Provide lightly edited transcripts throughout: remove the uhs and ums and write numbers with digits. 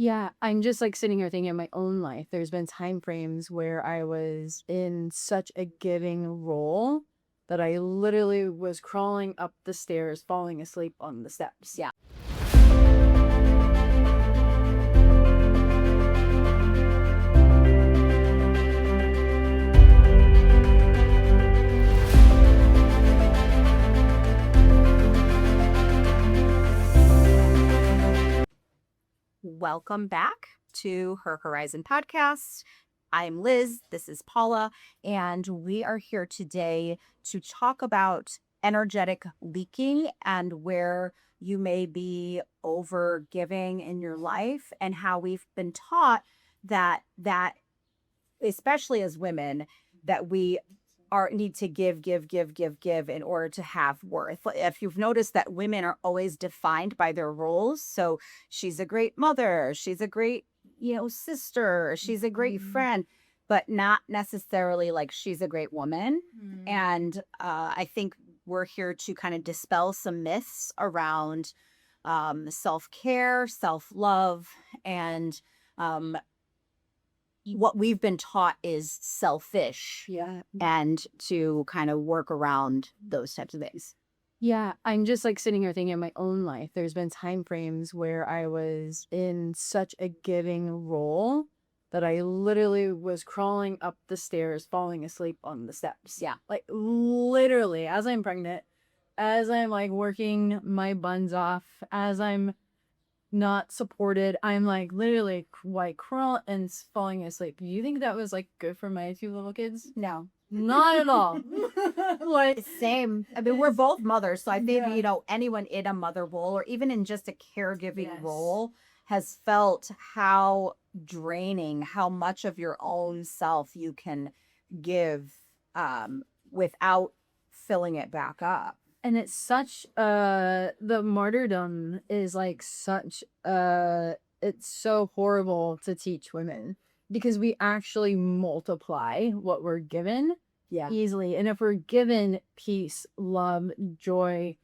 Yeah, I'm just like sitting here thinking of my own life. There's been time frames where I was in such a giving role that I literally was crawling up the stairs, falling asleep on the steps. Yeah. Welcome back to Her Horizon podcast. I'm Liz. This is Paula. And we are here today to talk about energetic leaking and where you may be over giving in your life, and how we've been taught that especially as women, that we are need to give in order to have worth. If you've noticed that women are always defined by their roles, so she's a great mother, she's a great, sister, she's a great friend, but not necessarily like she's a great woman. And I think we're here to kind of dispel some myths around self-care, self-love, and um, what we've been taught is selfish, Yeah. and to kind of work around those types of things. Yeah, I'm just like sitting here thinking of my own life. There's been time frames where I was in such a giving role that I literally was crawling up the stairs, falling asleep on the steps. Yeah. Like literally, as I'm pregnant, as I'm like working my buns off, as I'm not supported, I'm like literally like crawl and falling asleep. Do you think that was like good for my two little kids? No. Not at all. Like Same. I mean, we're both mothers, so I think, Yeah. anyone in a mother role or even in just a caregiving Yes. role has felt how draining, how much of your own self you can give without filling it back up. And it's such the martyrdom is like such it's so horrible to teach women because we actually multiply what we're given Yeah. easily. And if we're given peace, love, joy,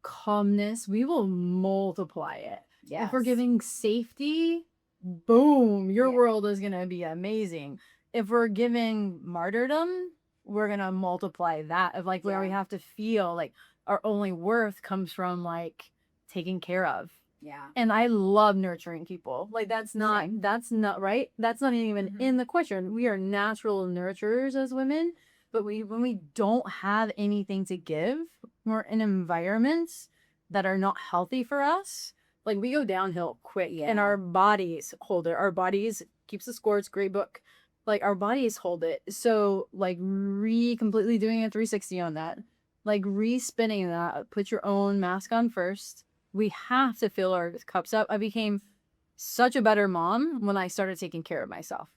calmness, we will multiply it. If we're Yes. giving safety, boom, your Yeah. world is gonna be amazing. If we're giving martyrdom, we're gonna multiply that of like where we Yeah. have to feel like our only worth comes from like taking care of. Yeah. And I love nurturing people. Like Same. that's not right. That's not even Mhm. in the question. We are natural nurturers as women, but when we don't have anything to give, we're in environments that are not healthy for us. Like we go downhill quick, and Yeah. our bodies hold it. Our bodies keeps the score. It's a great book. Like our bodies hold it. So like completely doing a 360 on that, like re-spinning that. Put your own mask on first. We have to fill our cups up. I became such a better mom when I started taking care of myself.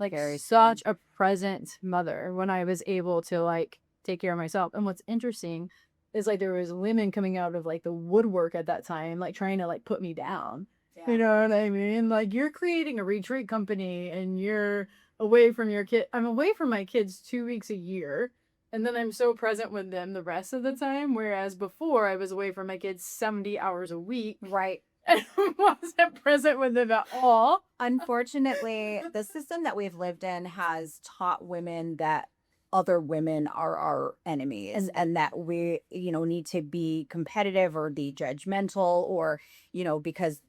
Like Very such a present mother when I was able to like take care of myself. And what's interesting is like there was women coming out of like the woodwork at that time, like trying to like put me down. Yeah. You know what I mean? Like you're creating a retreat company and you're away from your kid. I'm away from my kids 2 weeks a year. And then I'm so present with them the rest of the time. Whereas before I was away from my kids 70 hours a week Right. and wasn't present with them at all. Unfortunately, the system that we've lived in has taught women that other women are our enemies, and that we, need to be competitive or be judgmental, or, because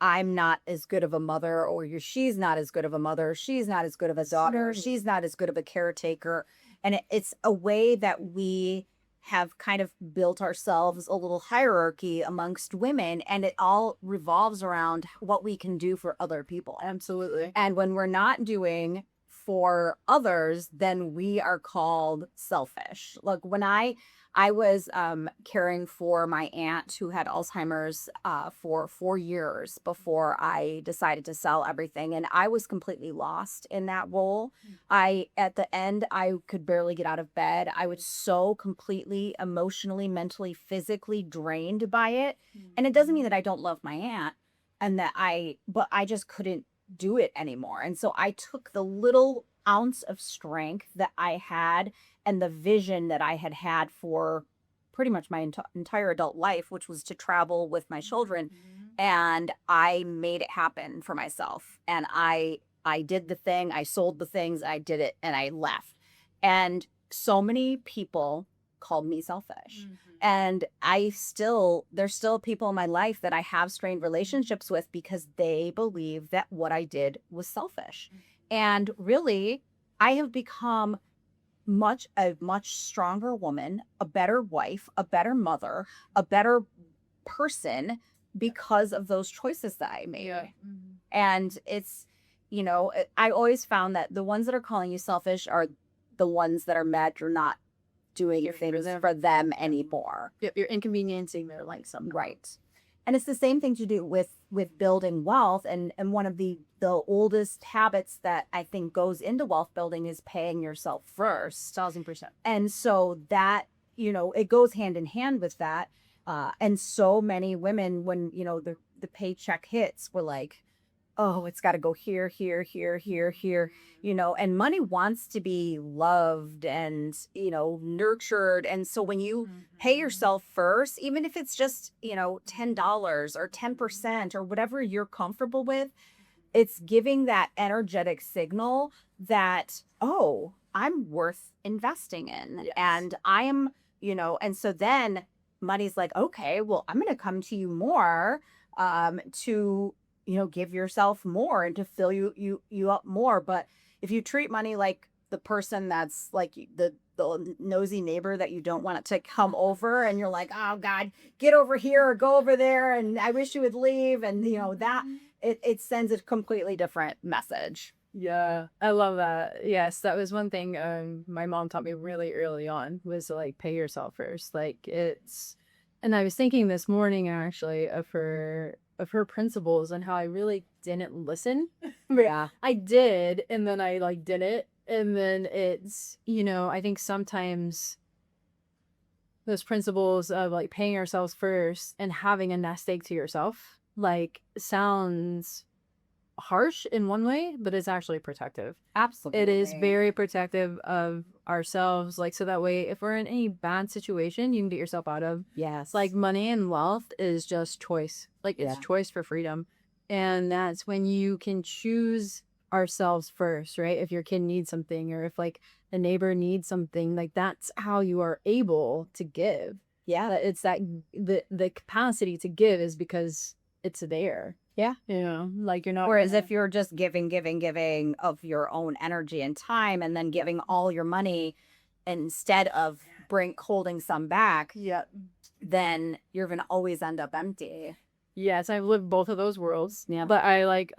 I'm not as good of a mother, or she's not as good of a mother, she's not as good of a daughter, she's not as good of a caretaker. And it's a way that we have kind of built ourselves a little hierarchy amongst women, and it all revolves around what we can do for other people. Absolutely. And when we're not doing for others, then we are called selfish. Look, when I was caring for my aunt who had Alzheimer's for 4 years before I decided to sell everything. And I was completely lost in that role. At the end, I could barely get out of bed. I was so completely emotionally, mentally, physically drained by it. And it doesn't mean that I don't love my aunt and but I just couldn't do it anymore. And so I took the little ounce of strength that I had and the vision that I had had for pretty much my entire adult life, which was to travel with my children. and I made it happen for myself. And I did the thing, I sold the things, I did it, and I left. And so many people called me selfish. And there's still people in my life that I have strained relationships with because they believe that what I did was selfish. And really, I have become a much stronger woman, a better wife, a better mother, a better person because of those choices that I made. Yeah. And it's, I always found that the ones that are calling you selfish are the ones that are mad you're not doing things for them anymore. Yep, you're inconveniencing their life somehow. Right. And it's the same thing to do with building wealth. And one of the oldest habits that I think goes into wealth building is paying yourself first. 1000%. And so that, it goes hand in hand with that. And so many women, when, the paycheck hits, were like, oh, it's got to go here, here, here, here, here, and money wants to be loved and, nurtured. And so when you pay yourself first, even if it's just, $10 or 10% or whatever you're comfortable with, it's giving that energetic signal that, oh, I'm worth investing in. Yes. And I am, and so then money's like, okay, well, I'm going to come to you more to, give yourself more and to fill you up more. But if you treat money like the person that's like the nosy neighbor that you don't want it to come over, and you're like, oh God, get over here or go over there, and I wish you would leave, and that it sends a completely different message. Yeah, I love that. Yes, that was one thing my mom taught me really early on, was to like pay yourself first. Like and I was thinking this morning actually of her principles and how I really didn't listen. Yeah. I did, and then I like did it, and then it's, I think sometimes those principles of like paying ourselves first and having a nest egg to yourself like sounds harsh in one way, but it's actually protective. Absolutely. It is very protective of ourselves, like, so that way if we're in any bad situation you can get yourself out of. Yes. Like, money and wealth is just choice. Like, it's choice for freedom. And that's when you can choose ourselves first, right? If your kid needs something, or if like a neighbor needs something, like that's how you are able to give. Yeah. It's that the capacity to give is because it's there. Yeah. Like, you're not. Whereas if you're just giving of your own energy and time, and then giving all your money instead of holding some back, then you're going to always end up empty. Yes, I've lived both of those worlds. Yeah. But like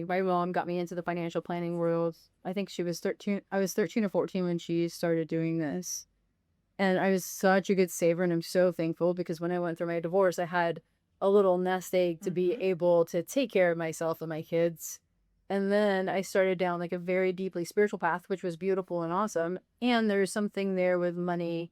my mom got me into the financial planning world. I think she was 13. I was 13 or 14 when she started doing this. And I was such a good saver, and I'm so thankful, because when I went through my divorce, I had a little nest egg to be able to take care of myself and my kids. And then I started down like a very deeply spiritual path, which was beautiful and awesome. And there's something there with money,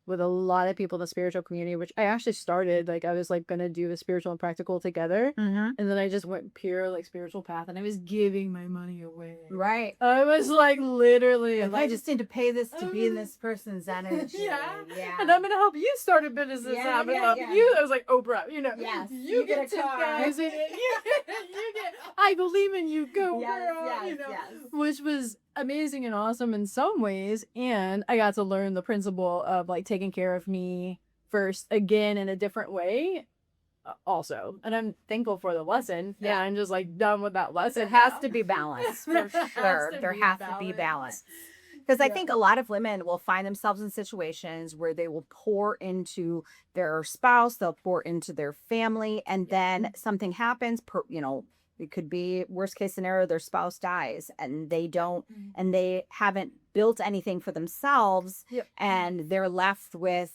with a lot of people in the spiritual community, which I actually started, like, I was like gonna do the spiritual and practical together. And then I just went pure like spiritual path, and I was giving my money away. Right. I was like, literally, I just need to pay this to be in this person's energy. Yeah. Yeah. And I'm gonna help you start a business. I'm gonna help you. I was like, Oprah, Yes. you get a car. you get, I believe in you, go girl. Yes. Which was amazing and awesome in some ways. And I got to learn the principle of like taking care of me first again in a different way also. And I'm thankful for the lesson. Yeah, I'm just like done with that lesson. It has to be balanced, for sure. There has to be balance. Because I think a lot of women will find themselves in situations where they will pour into their spouse, they'll pour into their family, and then something happens, it could be worst case scenario, their spouse dies, and they don't, and they haven't built anything for themselves, and they're left with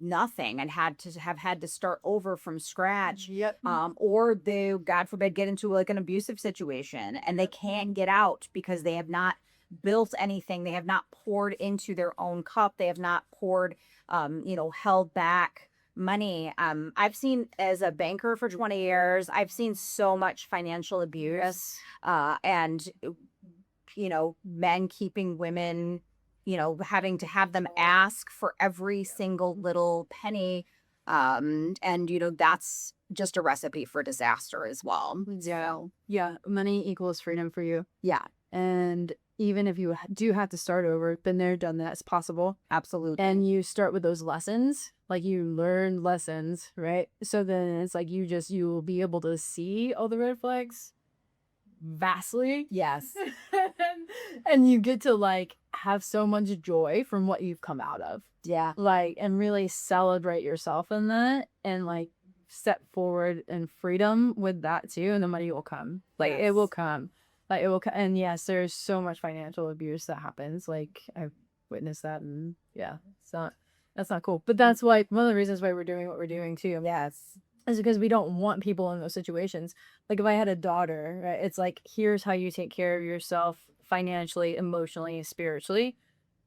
nothing and had to start over from scratch. Or they, God forbid, get into like an abusive situation, and they can't get out because they have not built anything. They have not poured into their own cup. They have not poured, held back money. I've seen, as a banker for 20 years, I've seen so much financial abuse, and, men keeping women, having to have them ask for every single little penny. And, that's just a recipe for disaster as well. Yeah. Yeah. Money equals freedom for you. Yeah, And even if you do have to start over, been there, done that, it's possible. absolutely. And you start with those lessons, like you learn lessons, right? So then it's like you will be able to see all the red flags vastly. Yes. And you get to like have so much joy from what you've come out of. Yeah. Like, and really celebrate yourself in that and like step forward in freedom with that too. And the money will come. Like, it will Yes. come. Like, it will come. And yes, there's so much financial abuse that happens. Like, I've witnessed that. And yeah, that's not cool. But that's why one of the reasons why we're doing what we're doing too Yes. is because we don't want people in those situations. Like if I had a daughter, right, it's like, here's how you take care of yourself financially, emotionally, spiritually.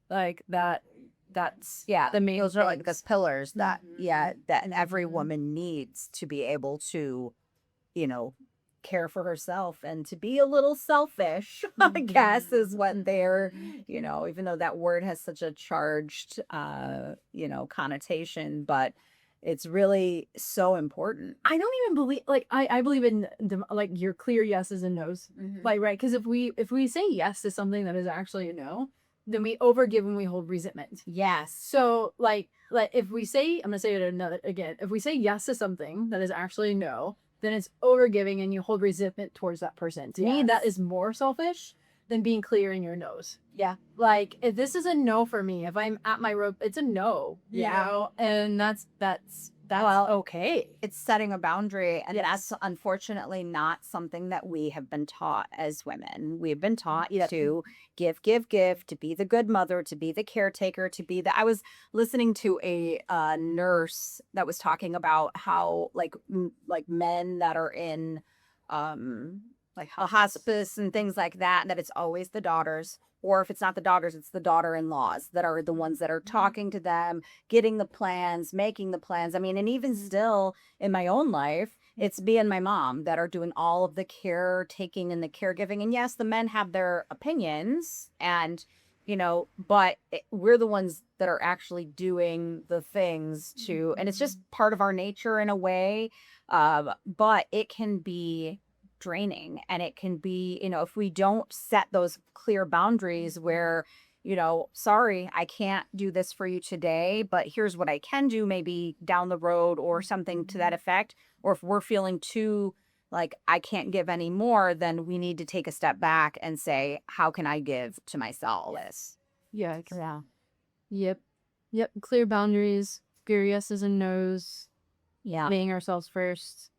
Like that's Yeah, the main those are like the things. pillars that Mhm. that every Mhm. woman needs to be able to, you know, care for herself and to be a little selfish, I guess, is what they're, even though that word has such a charged connotation, but it's really so important. I don't even believe, like, I believe in like your clear yeses and nos. Like, right, because if we say yes to something that is actually a no, then we overgive and we hold resentment. Yes. So like if we say, I'm gonna say it another again, if we say yes to something that is actually no, then it's overgiving and you hold resentment towards that person. To me, that Yes. is more selfish than being clear in your no's. Yeah. Like if this is a no for me, if I'm at my rope, it's a no. Yeah. And that's Well, okay. it's setting a boundary, and Yes. that's unfortunately not something that we have been taught as women. We've been taught to give, to be the good mother, to be the caretaker, to be the. I was listening to a nurse that was talking about how like men that are in um like a hospice and things like that, and that it's always the daughters, or if it's not the daughters, it's the daughter-in-laws that are the ones that are talking to them, getting the plans, making the plans. I mean, and even still in my own life, it's me and my mom that are doing all of the caretaking and the caregiving. And yes, the men have their opinions and but we're the ones that are actually doing the things to, and it's just part of our nature in a way. But it can be draining, and it can be, if we don't set those clear boundaries where, sorry, I can't do this for you today, but here's what I can do maybe down the road or something to that effect. Or if we're feeling too like I can't give anymore, then we need to take a step back and say, how can I give to myself this? Yeah. Yeah. Yep. Yep. Clear boundaries, clear yeses and nos, Yeah. putting ourselves first,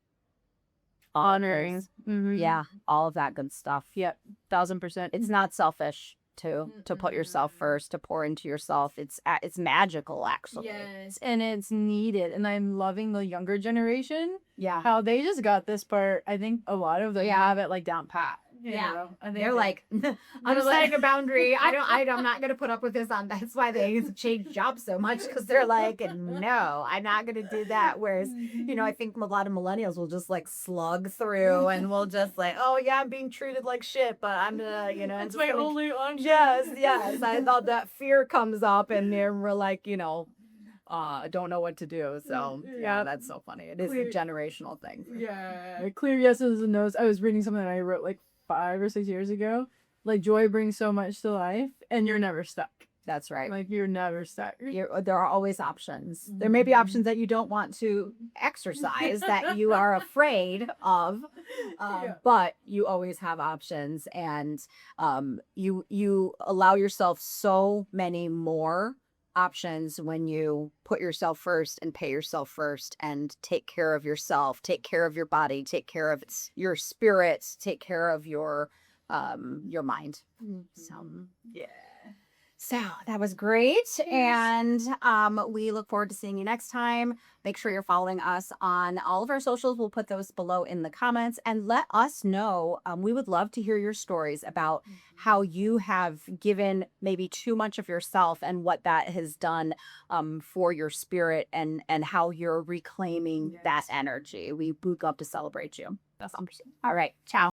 All of honoring. those. Mhm. Yeah. All of that good stuff. Yep. 1000%. It's not selfish to put yourself first, to pour into yourself. It's magical, actually. Yes, and it's needed. And I'm loving the younger generation, Yeah. how they just got this part. I think a lot of them have it like down pat. Yeah. I think They're like, I'm They're like- setting a boundary. I'm not gonna put up with this on. That's why they change jobs so much, because they're like, no, I'm not gonna do that. Whereas, I think a lot of millennials will just like slug through and will just like, oh yeah, I'm being treated like shit, but I'm gonna, It's my only on. yes. I thought that fear comes up and we're like, don't know what to do. So yeah, that's so funny. It is a generational thing. Yeah, clear yeses and nos. I was reading something that I wrote like 5 or 6 years ago. Like joy brings so much to life, and you're never stuck. That's right. Like you're never stuck. There are always options. There may be options that you don't want to exercise, that you are afraid of, but you always have options, and you allow yourself so many more options when you put yourself first and pay yourself first and take care of yourself, take care of your body, take care of your spirits, take care of your mind. So Yeah. so that was great. And we look forward to seeing you next time. Make sure you're following us on all of our socials. We'll put those below in the comments, and let us know. We would love to hear your stories about how you have given maybe too much of yourself and what that has done for your spirit, and how you're reclaiming that energy. We'd love to celebrate you. That's all. All right. Ciao.